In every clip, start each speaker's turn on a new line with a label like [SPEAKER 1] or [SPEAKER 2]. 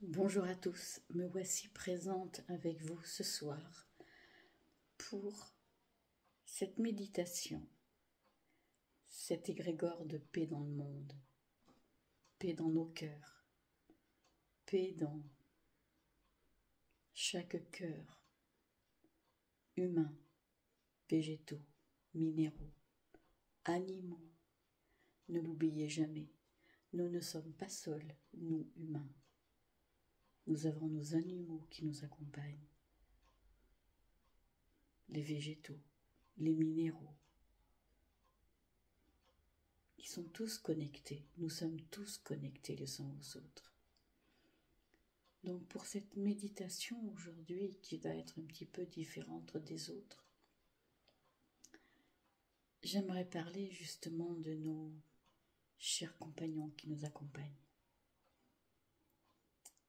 [SPEAKER 1] Bonjour à tous, me voici présente avec vous ce soir pour cette méditation, cet égrégore de paix dans le monde, paix dans nos cœurs, paix dans chaque cœur, humain, végétaux, minéraux, animaux. Ne l'oubliez jamais, nous ne sommes pas seuls, nous humains. Nous avons nos animaux qui nous accompagnent, les végétaux, les minéraux. Ils sont tous connectés, nous sommes tous connectés les uns aux autres. Donc pour cette méditation aujourd'hui qui va être un petit peu différente des autres, j'aimerais parler justement de nos chers compagnons qui nous accompagnent.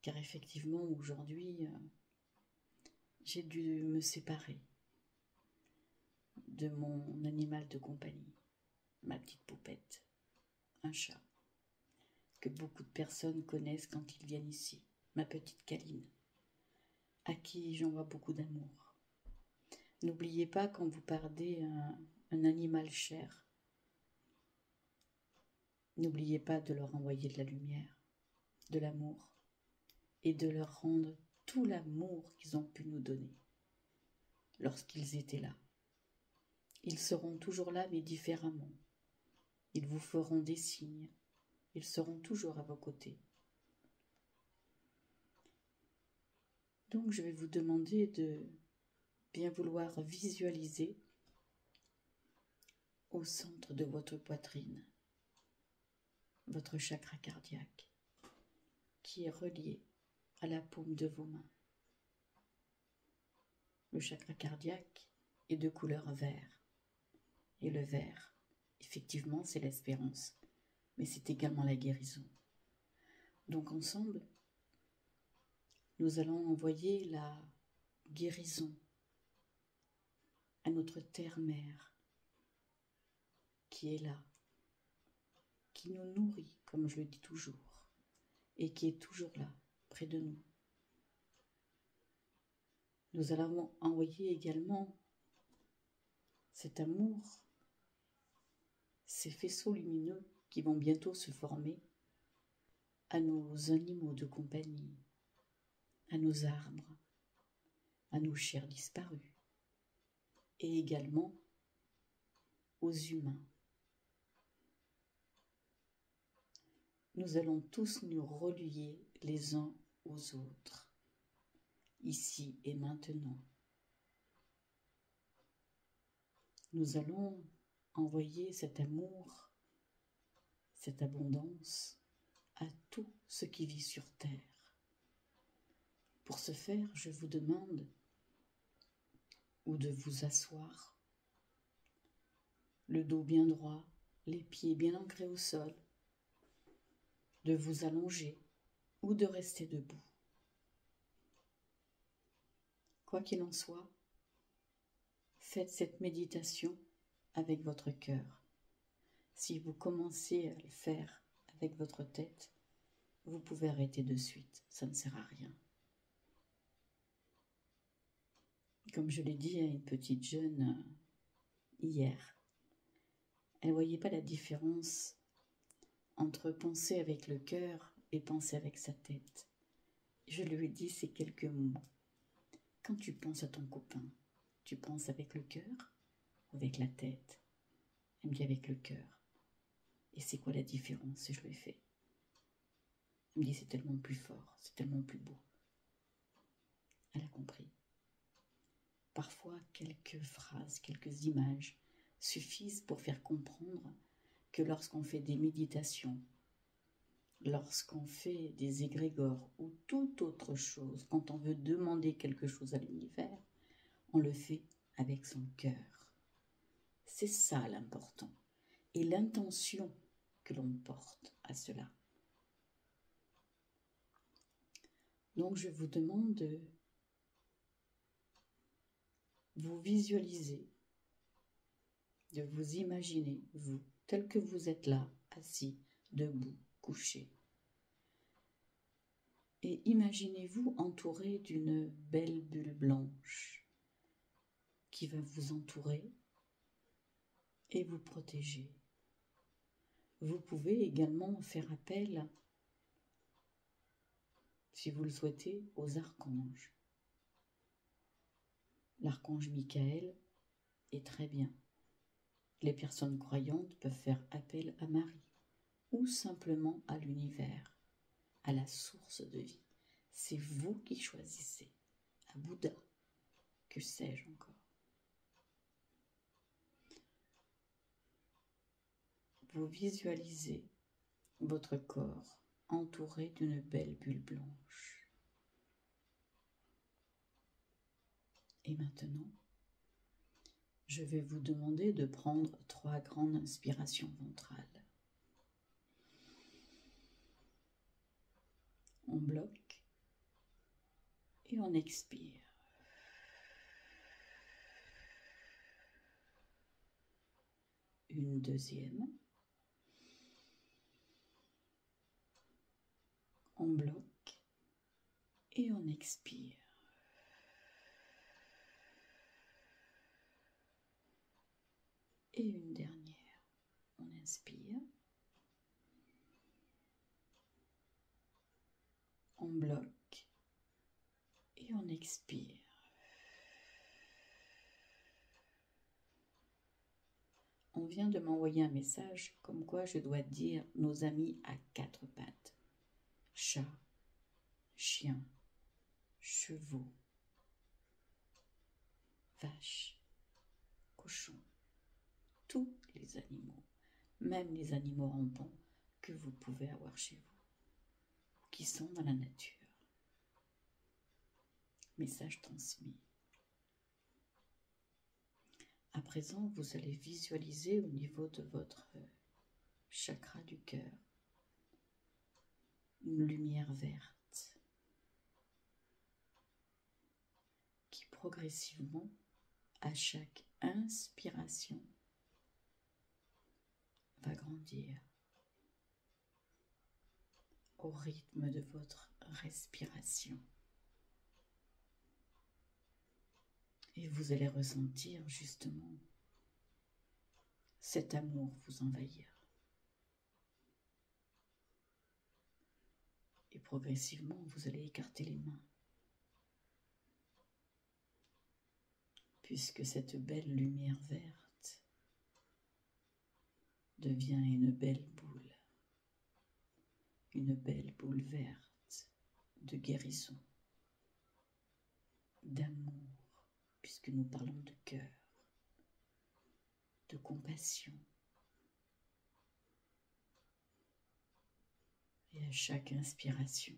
[SPEAKER 1] Car effectivement aujourd'hui, j'ai dû me séparer de mon animal de compagnie, ma petite poupette, un chat, que beaucoup de personnes connaissent quand ils viennent ici, ma petite Caline, à qui j'envoie beaucoup d'amour. N'oubliez pas quand vous perdez un animal cher, n'oubliez pas de leur envoyer de la lumière, de l'amour, et de leur rendre tout l'amour qu'ils ont pu nous donner lorsqu'ils étaient là. Ils seront toujours là, mais différemment. Ils vous feront des signes. Ils seront toujours à vos côtés. Donc je vais vous demander de bien vouloir visualiser au centre de votre poitrine votre chakra cardiaque qui est relié à la paume de vos mains. Le chakra cardiaque est de couleur vert. Et le vert, effectivement, c'est l'espérance, mais c'est également la guérison. Donc ensemble, nous allons envoyer la guérison à notre terre-mère qui est là, qui nous nourrit, comme je le dis toujours, et qui est toujours là, près de nous. Nous allons envoyer également cet amour, ces faisceaux lumineux qui vont bientôt se former à nos animaux de compagnie, à nos arbres, à nos chers disparus, et également aux humains. Nous allons tous nous relier les uns aux autres, ici et maintenant. Nous allons envoyer cet amour, cette abondance à tout ce qui vit sur terre. Pour ce faire, je vous demande ou de vous asseoir, le dos bien droit, les pieds bien ancrés au sol, de vous allonger ou de rester debout. Quoi qu'il en soit, faites cette méditation avec votre cœur. Si vous commencez à le faire avec votre tête, vous pouvez arrêter de suite, ça ne sert à rien. Comme je l'ai dit à une petite jeune hier, elle ne voyait pas la différence entre penser avec le cœur et penser avec sa tête. Je lui ai dit ces quelques mots. Quand tu penses à ton copain, tu penses avec le cœur ou avec la tête? Elle me dit avec le cœur. Et c'est quoi la différence? Je lui ai fait. Elle me dit c'est tellement plus fort, c'est tellement plus beau. Elle a compris. Parfois, quelques phrases, quelques images suffisent pour faire comprendre que lorsqu'on fait des méditations, lorsqu'on fait des égrégores ou toute autre chose, quand on veut demander quelque chose à l'univers, on le fait avec son cœur. C'est ça l'important. Et l'intention que l'on porte à cela. Donc je vous demande de vous visualiser, de vous imaginer, vous, tel que vous êtes là, assis, debout, couché. Et imaginez-vous entouré d'une belle bulle blanche qui va vous entourer et vous protéger. Vous pouvez également faire appel, si vous le souhaitez, aux archanges. L'archange Michael est très bien. Les personnes croyantes peuvent faire appel à Marie ou simplement à l'univers, à la source de vie. C'est vous qui choisissez, à Bouddha, que sais-je encore. Vous visualisez votre corps entouré d'une belle bulle blanche. Et maintenant, je vais vous demander de prendre 3 grandes inspirations ventrales. On bloque et on expire. Une deuxième. On bloque et on expire. Et une dernière. On inspire. On bloque et on expire. On vient de m'envoyer un message comme quoi je dois dire nos amis à 4 pattes. Chat, chien, chevaux, vache, cochon, tous les animaux, même les animaux rampants que vous pouvez avoir chez vous, qui sont dans la nature. Message transmis. À présent, vous allez visualiser au niveau de votre chakra du cœur une lumière verte qui progressivement, à chaque inspiration, va grandir au rythme de votre respiration. Et vous allez ressentir justement cet amour vous envahir. Et progressivement, vous allez écarter les mains. Puisque cette belle lumière verte devient une belle boule verte de guérison, d'amour, puisque nous parlons de cœur, de compassion. Et à chaque inspiration,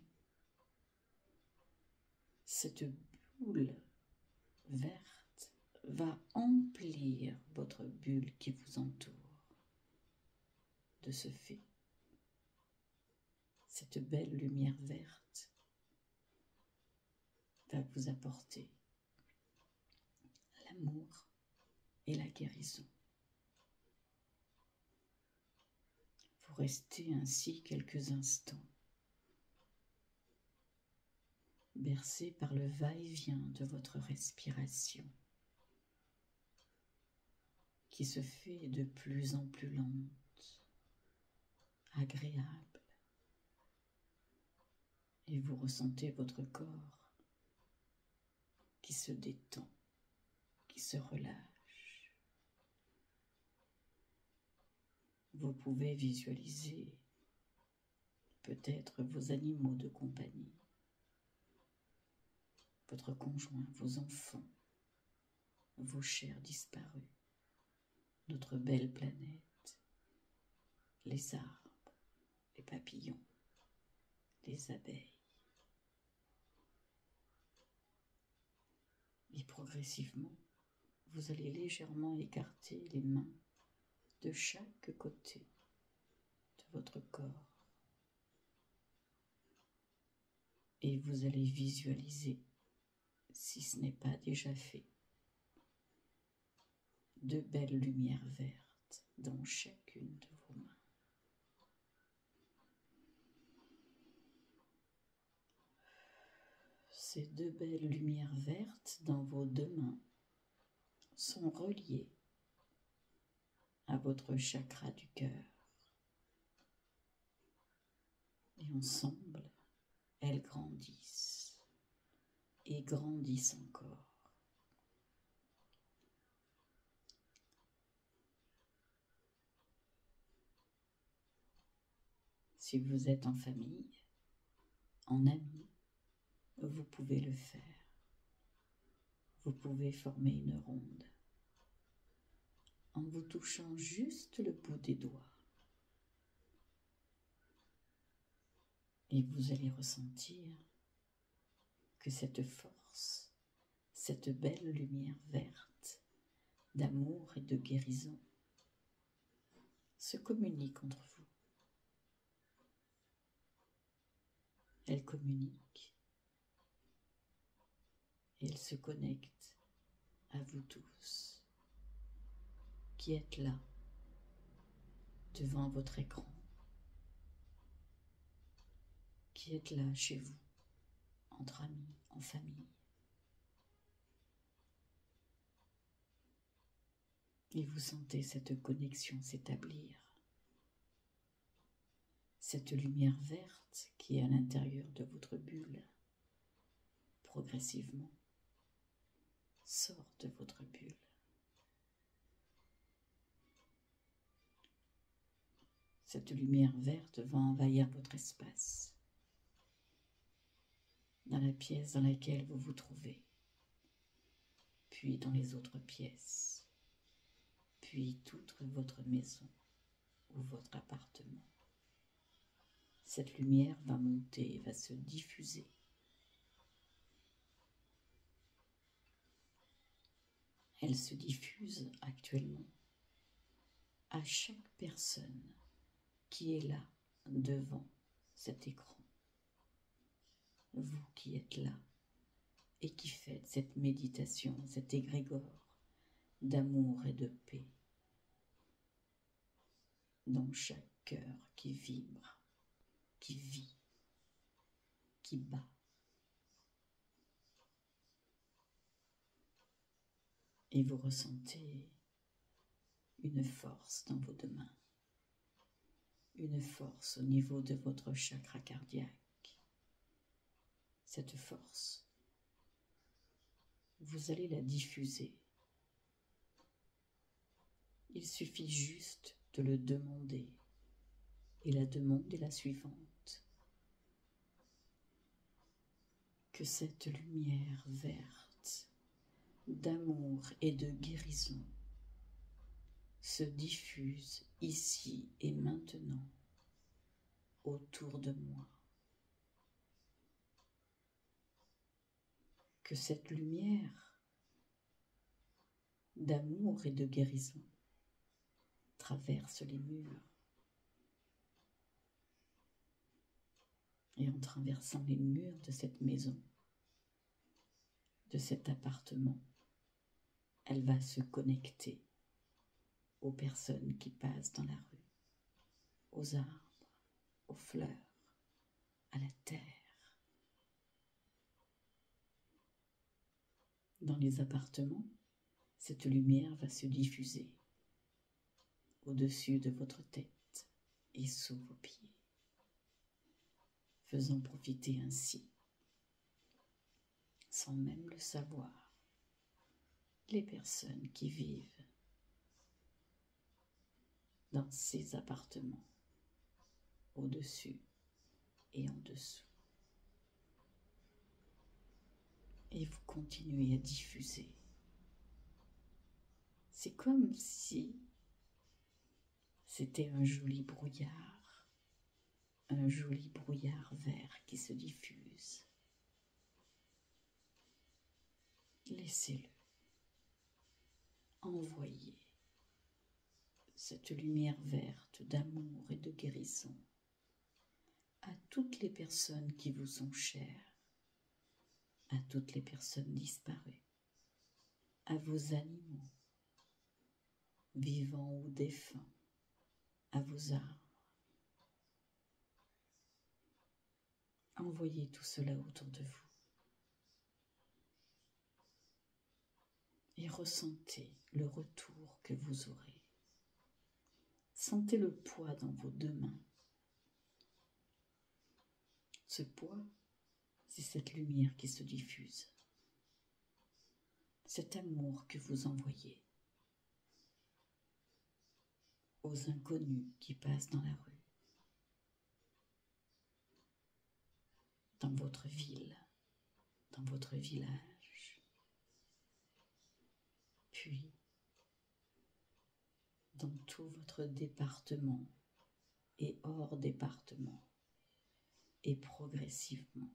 [SPEAKER 1] cette boule verte va emplir votre bulle qui vous entoure. De ce fait, cette belle lumière verte va vous apporter l'amour et la guérison. Vous restez ainsi quelques instants, bercé par le va-et-vient de votre respiration, qui se fait de plus en plus lente, agréable, et vous ressentez votre corps qui se détend, qui se relâche. Vous pouvez visualiser peut-être vos animaux de compagnie, votre conjoint, vos enfants, vos chers disparus, notre belle planète, les arbres, les papillons, les abeilles. Et progressivement, vous allez légèrement écarter les mains de chaque côté de votre corps. Et vous allez visualiser, si ce n'est pas déjà fait, de belles lumières vertes dans chacune de vos mains. Ces deux belles lumières vertes dans vos deux mains sont reliées à votre chakra du cœur. Et ensemble, elles grandissent et grandissent encore. Si vous êtes en famille, en amis, vous pouvez le faire. Vous pouvez former une ronde en vous touchant juste le bout des doigts. Et vous allez ressentir que cette force, cette belle lumière verte d'amour et de guérison se communique entre vous. Elle communique et elle se connecte à vous tous qui êtes là devant votre écran, qui êtes là chez vous, entre amis, en famille. Et vous sentez cette connexion s'établir. Cette lumière verte qui est à l'intérieur de votre bulle, progressivement, sort de votre bulle. Cette lumière verte va envahir votre espace, dans la pièce dans laquelle vous vous trouvez, puis dans les autres pièces, puis toute votre maison ou votre appartement. Cette lumière va monter et va se diffuser. Elle se diffuse actuellement à chaque personne qui est là devant cet écran. Vous qui êtes là et qui faites cette méditation, cet égrégore d'amour et de paix dans chaque cœur qui vibre, qui vit, qui bat. Et vous ressentez une force dans vos deux mains, une force au niveau de votre chakra cardiaque. Cette force, vous allez la diffuser. Il suffit juste de le demander. Et la demande est la suivante. Que cette lumière verte d'amour et de guérison se diffuse ici et maintenant autour de moi. Que cette lumière d'amour et de guérison traverse les murs. Et en traversant les murs de cette maison, de cet appartement, elle va se connecter aux personnes qui passent dans la rue, aux arbres, aux fleurs, à la terre. Dans les appartements, cette lumière va se diffuser au-dessus de votre tête et sous vos pieds, faisant profiter ainsi, sans même le savoir, les personnes qui vivent dans ces appartements, au-dessus et en dessous. Et vous continuez à diffuser. C'est comme si c'était un joli brouillard vert qui se diffuse. Laissez-le. Envoyez cette lumière verte d'amour et de guérison à toutes les personnes qui vous sont chères, à toutes les personnes disparues, à vos animaux, vivants ou défunts, à vos arbres. Envoyez tout cela autour de vous. et ressentez le retour que vous aurez. Sentez le poids dans vos deux mains. Ce poids, c'est cette lumière qui se diffuse, cet amour que vous envoyez aux inconnus qui passent dans la rue, dans votre ville, dans votre village, puis dans tout votre département et hors département, et progressivement,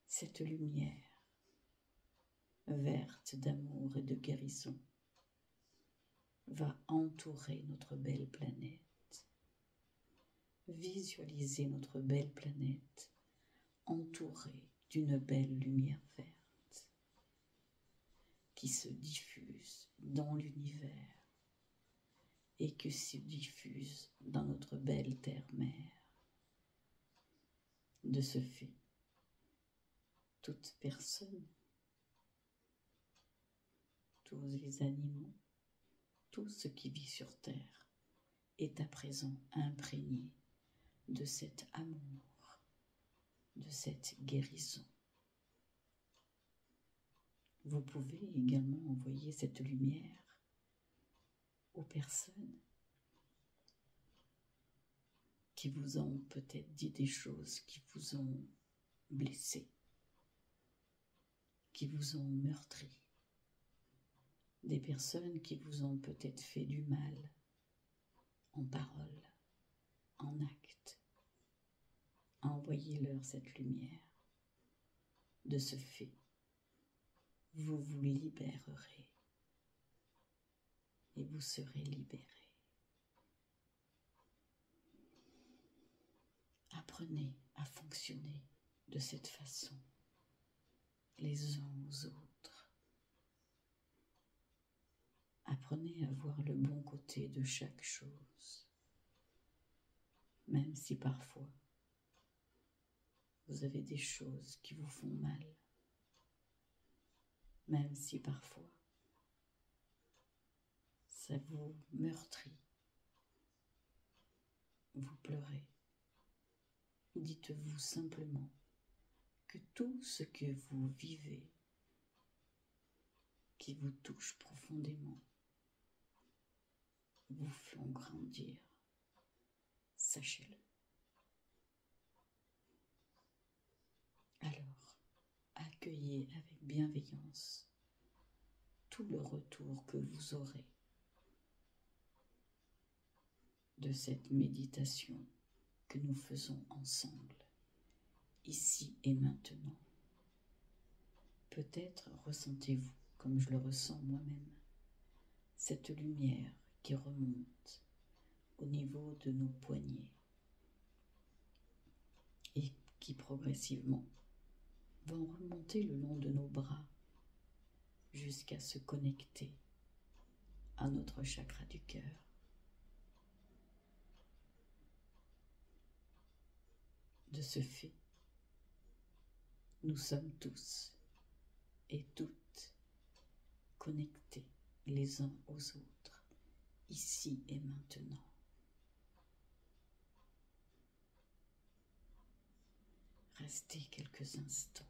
[SPEAKER 1] cette lumière verte d'amour et de guérison va entourer notre belle planète. Visualisez notre belle planète entourée d'une belle lumière verte qui se diffuse dans l'univers et qui se diffuse dans notre belle terre-mère. De ce fait, toute personne, tous les animaux, tout ce qui vit sur terre est à présent imprégné de cet amour, de cette guérison. Vous pouvez également envoyer cette lumière aux personnes qui vous ont peut-être dit des choses qui vous ont blessé, qui vous ont meurtri, des personnes qui vous ont peut-être fait du mal en parole, en acte. Envoyez-leur cette lumière. De ce fait, vous vous libérerez et vous serez libérés. Apprenez à fonctionner de cette façon, les uns aux autres. Apprenez à voir le bon côté de chaque chose, même si parfois vous avez des choses qui vous font mal, même si parfois ça vous meurtrit, vous pleurez. Dites-vous simplement que tout ce que vous vivez, qui vous touche profondément, vous font grandir. Sachez-le. Alors, accueillez avec bienveillance tout le retour que vous aurez de cette méditation que nous faisons ensemble, ici et maintenant. Peut-être ressentez-vous, comme je le ressens moi-même, cette lumière qui remonte au niveau de nos poignets et qui progressivement vont remonter le long de nos bras jusqu'à se connecter à notre chakra du cœur. De ce fait, nous sommes tous et toutes connectés les uns aux autres, ici et maintenant. Restez quelques instants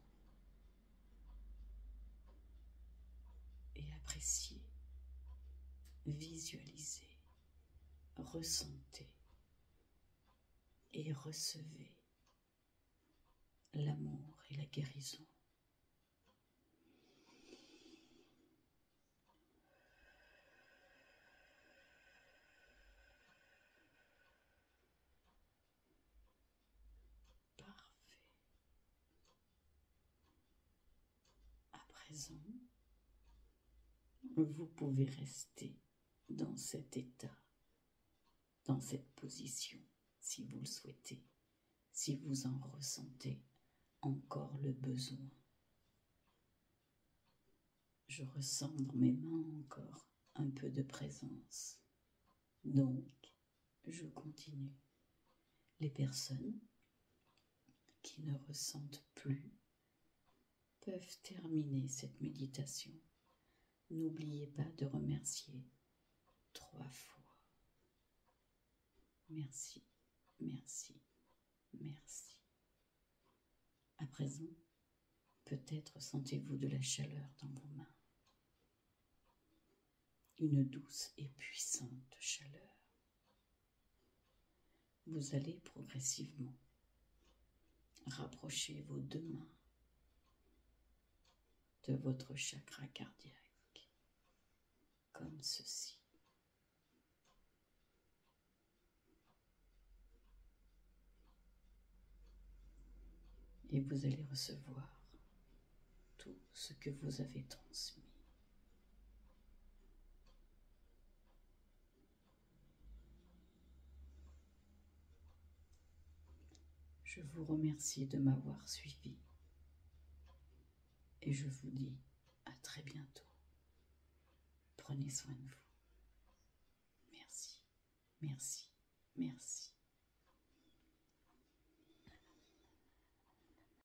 [SPEAKER 1] et appréciez, visualisez, ressentez et recevez l'amour et la guérison. Parfait. À présent, vous pouvez rester dans cet état, dans cette position, si vous le souhaitez, si vous en ressentez encore le besoin. Je ressens dans mes mains encore un peu de présence. Donc, je continue. Les personnes qui ne ressentent plus peuvent terminer cette méditation N'oubliez pas de remercier 3 fois. Merci, merci, merci. À présent, peut-être sentez-vous de la chaleur dans vos mains. Une douce et puissante chaleur. Vous allez progressivement rapprocher vos 2 mains de votre chakra cardiaque, comme ceci. Et vous allez recevoir tout ce que vous avez transmis. Je vous remercie de m'avoir suivi et je vous dis à très bientôt. Prenez soin de vous. Merci, merci, merci.